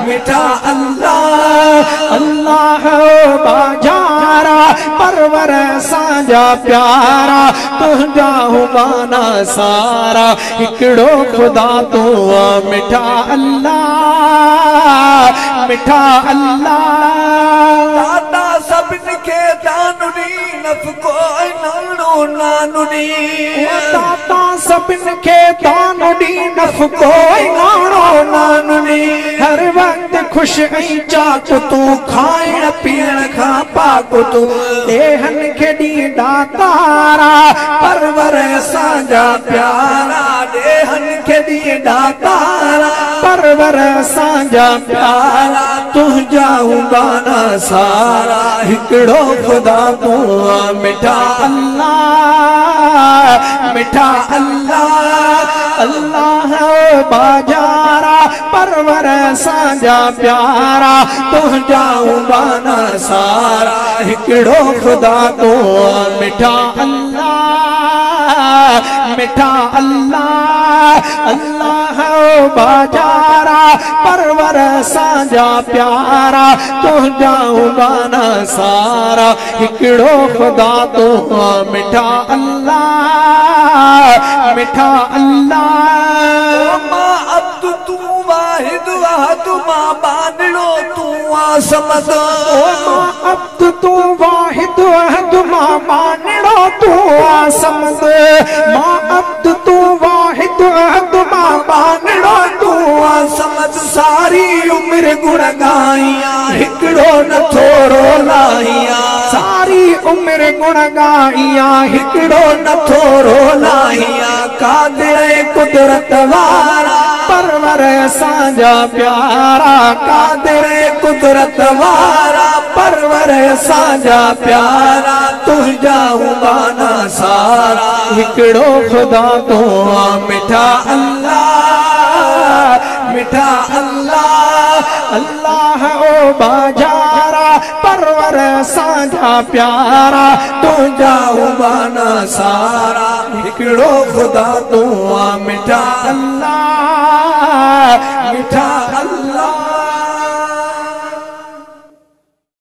मिठा अल्लाह अल्लाह बाजारा परवर साजा प्यारा तुझा हुमाना सारा हिकड़ो खुदा तू मिठा अल्लाह मिठा अल्लाह दाता सभिन खे दानुनी नफ़को नानो नानुनी दाता सभिन खे दानुनी नफ़को नानो नानुनी हर वक्त खुश ऐं चाक तू खाइण पीअण खां पाक तू देहन खे ॾींदा तारा परवर असांजा प्यारा देहन खे ॾींदा तारा परवर असांजा प्यारा तुंहिंजा उबाना सारा हिकिड़ो ख़ुदा तू मिठा अल्लाह मिठा अल्लाह अल्लाह बाजारा परवर असांजा प्यारा तुंहिंजा उबाना सारा हिकिड़ो ख़ुदा तू मिठा अल्लाह मिठा अल्लाह अल्लाह बाजारा परवर असांजा प्यारा तुंहिंजा उबाना सारा हिकिड़ो ख़ुदा तू मिठा अल्लाह मिठा अल्लाह मां अब्द तू वाहिद वहद मां बानड़ो तू आसमद मां अब्द तू वाहिद वहद मां बानड़ो तू आसमद मां अब्द तू वाहिद वहद मां बानड़ो तू आसमद सारी उम्र गुण गाइया हिकड़ो न थोरो लाइया सारी उम्र गुण गाइया हिकड़ो न थोरो लाइया कादिर कुदरत वारा परवर असांजा प्यारा कादिर कुदरत वारा परवर असांजा प्यारा तुंहिंजा उबाना सारा हिकड़ो ख़ुदा तू मिठा अल्लाह मिठा अल्लाह अल्लाह ओ बाजारा परवर असांजा प्यारा तुंहिंजा उबाना सारा हिकड़ो ख़ुदा तू मिठा अल्लाह मिठा